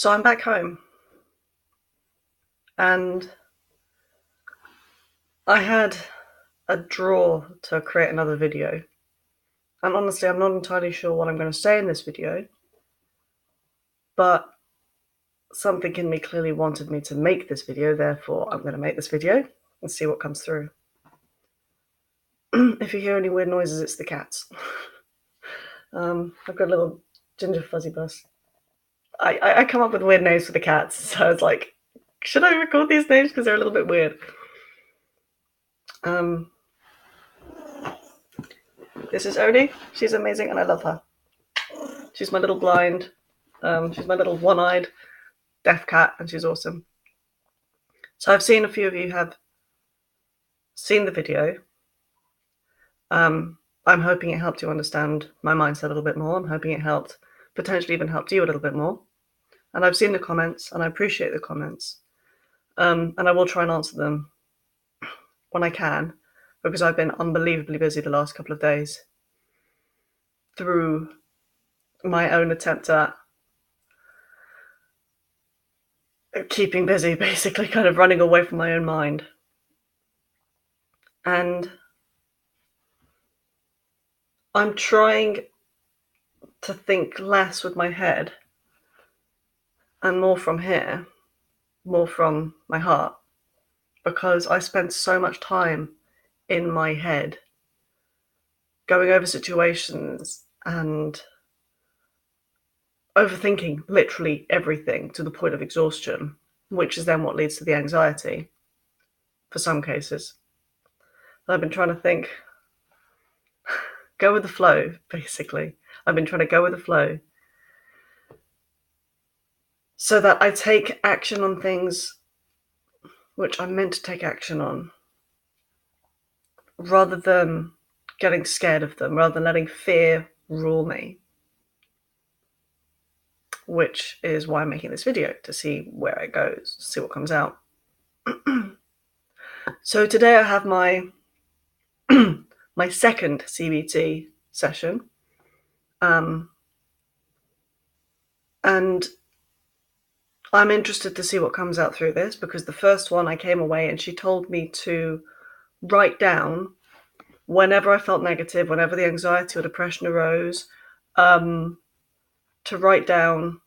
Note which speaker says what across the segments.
Speaker 1: So I'm back home, and I had a draw to create another video. And honestly, I'm not entirely sure what I'm going to say in this video, but something in me clearly wanted me to make this video, therefore I'm going to make this video and see what comes through. If you hear any weird noises, it's the cats. I've got a little ginger fuzzy bus. I come up with weird names for the cats, so I was like, should I record these names because they're a little bit weird? This is Odie. She's amazing and I love her. She's my little blind, she's my little one-eyed deaf cat, and she's awesome. So I've seen a few of you have seen the video. I'm hoping it helped you understand my mindset a little bit more. I'm hoping it helped, potentially even helped you a little bit more. And I've seen the comments, and I appreciate the comments. And I will try and answer them when I can, because I've been unbelievably busy the last couple of days through my own attempt at keeping busy, basically kind of running away from my own mind. And I'm trying to think less with my head and more from here, more from my heart, because I spend so much time in my head going over situations and overthinking literally everything to the point of exhaustion, which is then what leads to the anxiety for some cases. I've been trying to think, go with the flow, basically. I've been trying to go with the flow so that I take action on things which I'm meant to take action on, rather than getting scared of them, rather than letting fear rule me, which is why I'm making this video, to see where it goes, to see what comes out. So today I have my my second CBT session, and I'm interested to see what comes out through this, because the first one I came away and she told me to write down whenever I felt negative, whenever the anxiety or depression arose, to write down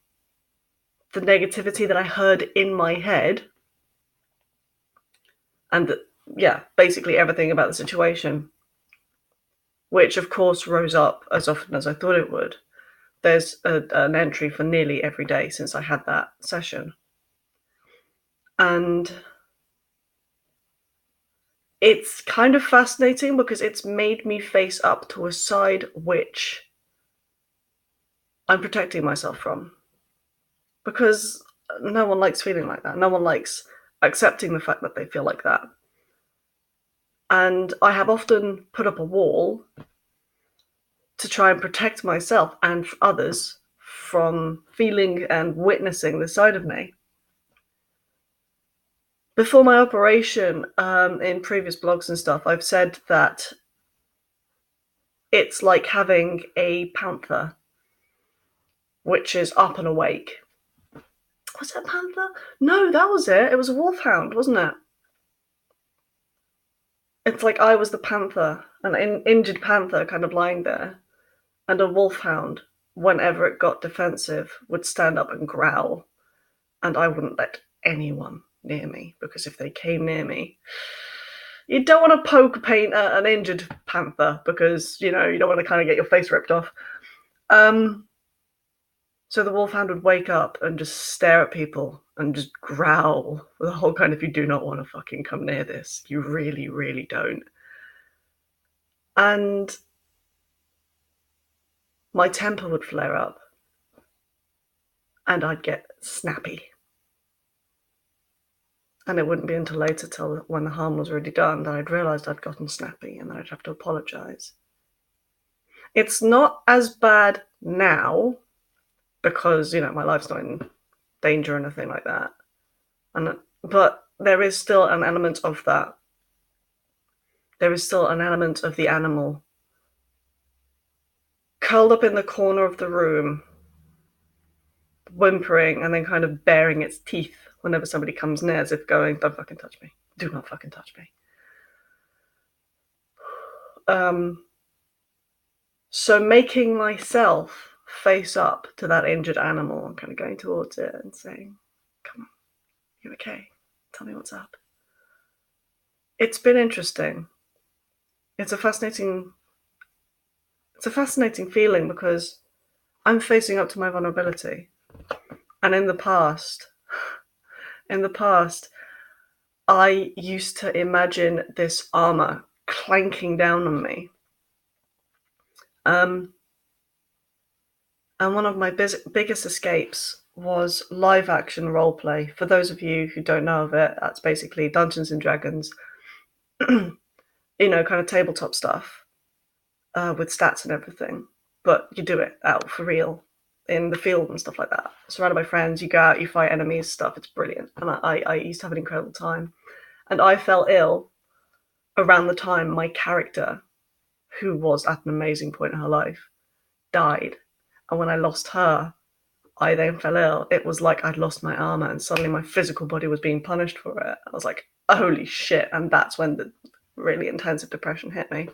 Speaker 1: the negativity that I heard in my head, and basically everything about the situation, which of course rose up as often as I thought it would. There's an entry for nearly every day since I had that session. And it's kind of fascinating because it's made me face up to a side which I'm protecting myself from. Because no one likes feeling like that. No one likes accepting the fact that they feel like that. And I have often put up a wall to try and protect myself and others from feeling and witnessing this side of me. Before my operation, in previous blogs and stuff, I've said that it's like having a panther, which is up and awake. Was it a panther? No, that was it. It was a wolfhound, wasn't it? It's like I was the panther, an injured panther kind of lying there, and a wolfhound, whenever it got defensive, would stand up and growl, and I wouldn't let anyone near me, because if they came near me, you don't want to poke paint an injured panther, because you don't want to kind of get your face ripped off. So the wolfhound would wake up and just stare at people and just growl, the whole kind of, you do not want to fucking come near this, you really, really don't. And my temper would flare up and I'd get snappy. And it wouldn't be until later, till when the harm was already done, that I'd realised I'd gotten snappy and that I'd have to apologise. It's not as bad now because, my life's not in danger or anything like that. But there is still an element of that. There is still an element of the animal curled up in the corner of the room, whimpering and then kind of baring its teeth whenever somebody comes near, as if going, don't fucking touch me. Do not fucking touch me. So making myself face up to that injured animal and kind of going towards it and saying, come on, you okay? Tell me what's up. It's been interesting. It's a fascinating feeling because I'm facing up to my vulnerability. And in the past, I used to imagine this armor clanking down on me. And one of my biggest escapes was live action roleplay. For those of you who don't know of it, that's basically Dungeons and Dragons, kind of tabletop stuff with stats and everything. But you do it out for real in the field and stuff like that. Surrounded by friends, you go out, you fight enemies, stuff. It's brilliant. And I used to have an incredible time. And I fell ill around the time my character, who was at an amazing point in her life, died. And when I lost her, I then fell ill. It was like I'd lost my armor and suddenly my physical body was being punished for it. I was like, holy shit. And that's when the really intensive depression hit me.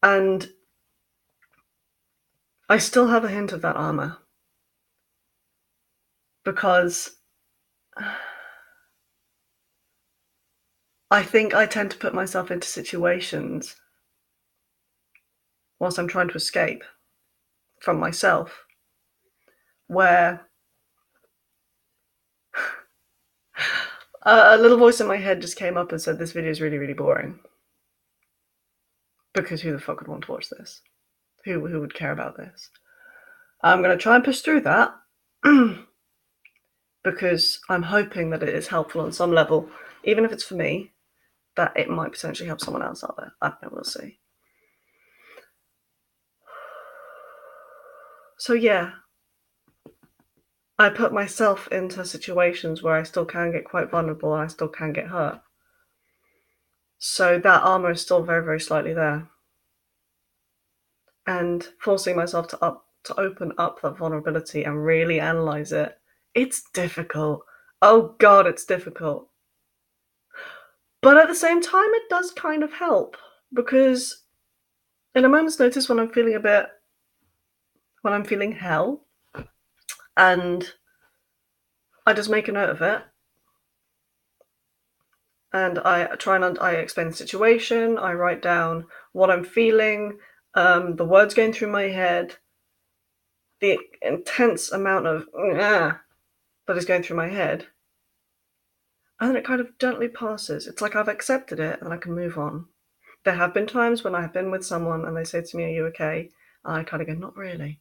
Speaker 1: And I still have a hint of that armor. Because I think I tend to put myself into situations whilst I'm trying to escape from myself where a little voice in my head just came up and said, this video is really, really boring. Because who the fuck would want to watch this? Who would care about this? I'm going to try and push through that because I'm hoping that it is helpful on some level, even if it's for me, that it might potentially help someone else out there. I don't know, we'll see. So yeah, I put myself into situations where I still can get quite vulnerable and I still can get hurt. So that armor is still very, very slightly there. And forcing myself to open up that vulnerability and really analyze it, it's difficult. Oh God, it's difficult. But at the same time, it does kind of help because in a moment's notice when I'm feeling hell, and I just make a note of it, and I explain the situation, I write down what I'm feeling, the words going through my head, the intense amount of that is going through my head, and then it kind of gently passes. It's like I've accepted it and I can move on. There have been times when I have been with someone and they say to me, are you okay? And I kind of go, not really.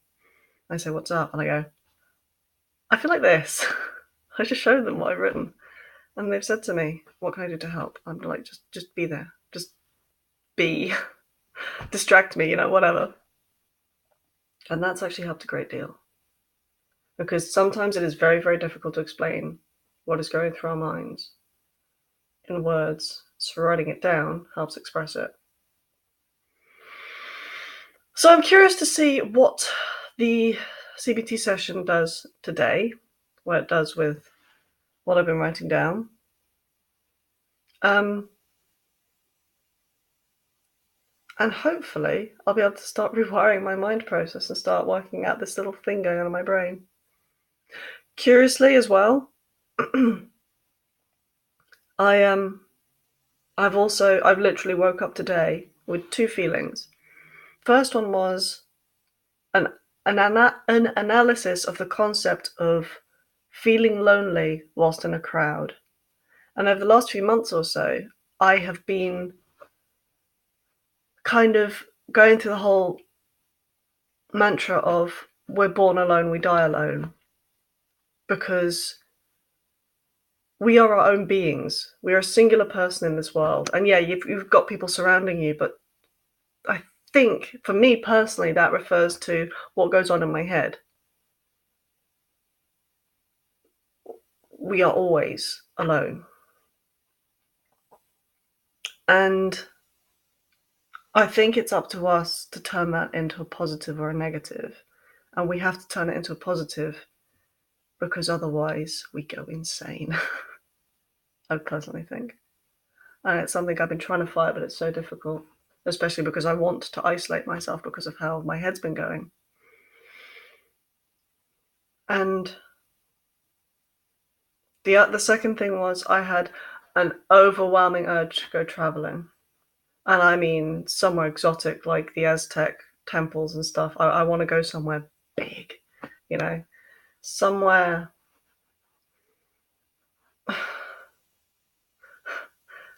Speaker 1: I say, what's up? And I go, I feel like this. I just showed them what I've written. And they've said to me, what can I do to help? I'm like, just be there. Just be. Distract me, whatever. And that's actually helped a great deal. Because sometimes it is very, very difficult to explain what is going through our minds in words. So writing it down helps express it. So I'm curious to see what the CBT session does today, what it does with what I've been writing down. And hopefully I'll be able to start rewiring my mind process and start working out this little thing going on in my brain. Curiously as well, I've literally woke up today with two feelings. First one was an analysis of the concept of feeling lonely whilst in a crowd. And over the last few months or so, I have been kind of going through the whole mantra of we're born alone, we die alone. Because we are our own beings. We are a singular person in this world. And yeah, you've got people surrounding you, but I think, for me personally, that refers to what goes on in my head. We are always alone. And I think it's up to us to turn that into a positive or a negative. And we have to turn it into a positive, because otherwise we go insane. I personally think. And it's something I've been trying to fight, but it's so difficult, especially because I want to isolate myself because of how my head's been going. And the second thing was I had an overwhelming urge to go traveling. And I mean somewhere exotic like the Aztec temples and stuff. I want to go somewhere big, you know, somewhere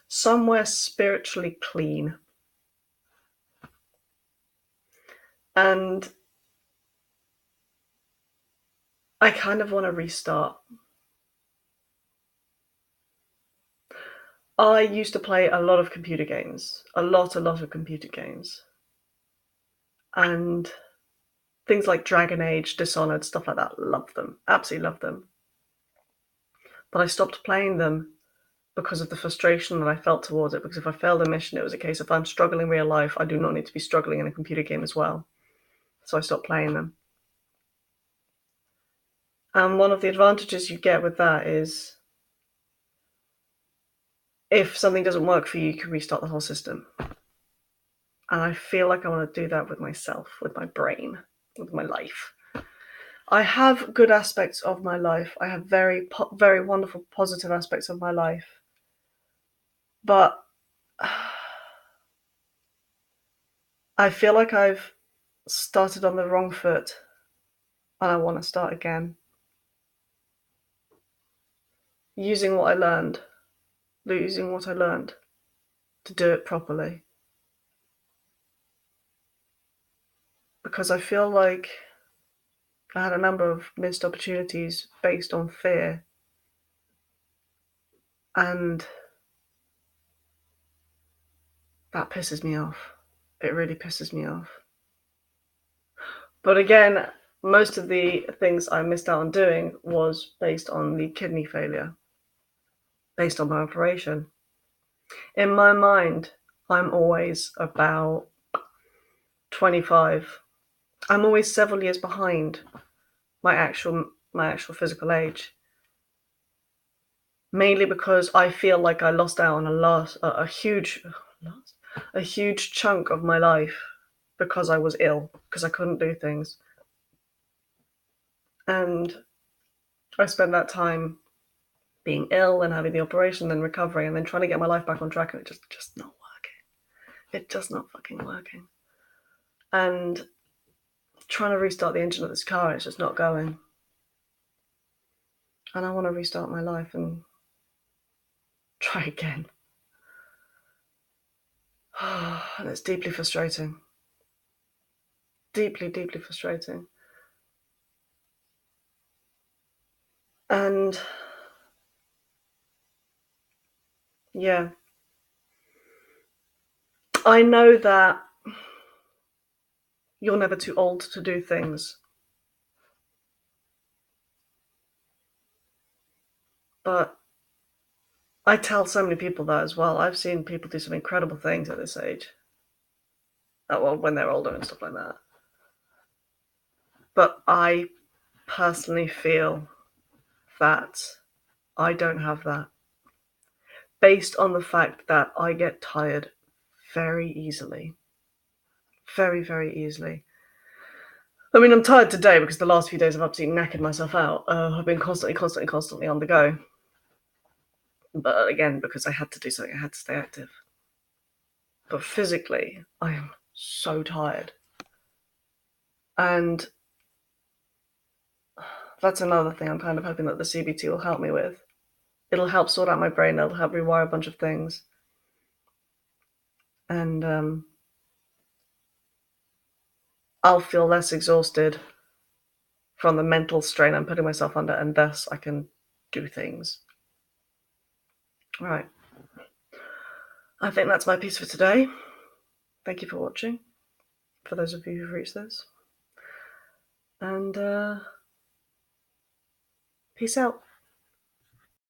Speaker 1: somewhere spiritually clean. And I kind of want to restart. I used to play a lot of computer games, a lot of computer games. And things like Dragon Age, Dishonored, stuff like that, love them, absolutely love them. But I stopped playing them because of the frustration that I felt towards it, because if I failed a mission, it was a case of I'm struggling in real life, I do not need to be struggling in a computer game as well. So I stopped playing them. And one of the advantages you get with that is if something doesn't work for you, you can restart the whole system. And I feel like I want to do that with myself, with my brain, with my life. I have good aspects of my life. I have very, very wonderful, positive aspects of my life. But I feel like I've started on the wrong foot and I want to start again. Using what I learned to do it properly. Because I feel like I had a number of missed opportunities based on fear. And that pisses me off. It really pisses me off. But again, most of the things I missed out on doing was based on the kidney failure, based on my operation. In my mind, I'm always about 25. I'm always several years behind my actual physical age. Mainly because I feel like I lost out on a huge chunk of my life because I was ill, because I couldn't do things. And I spent that time being ill and having the operation, then recovering, and then trying to get my life back on track, and it just not working. It's just not fucking working. And trying to restart the engine of this car, it's just not going. And I want to restart my life and try again. And it's deeply frustrating. Deeply, deeply frustrating. And yeah, I know that you're never too old to do things. But I tell so many people that as well. I've seen people do some incredible things at this age. Well, when they're older and stuff like that. But I personally feel that I don't have that. Based on the fact that I get tired very easily. Very, very easily. I mean, I'm tired today because the last few days I've absolutely knackered myself out. I've been constantly on the go. But again, because I had to do something, I had to stay active. But physically, I am so tired. And that's another thing I'm kind of hoping that the CBT will help me with. It'll help sort out my brain, it'll help rewire a bunch of things. And I'll feel less exhausted from the mental strain I'm putting myself under, and thus I can do things. Right. I think that's my piece for today. Thank you for watching, for those of you who've reached this. And peace out.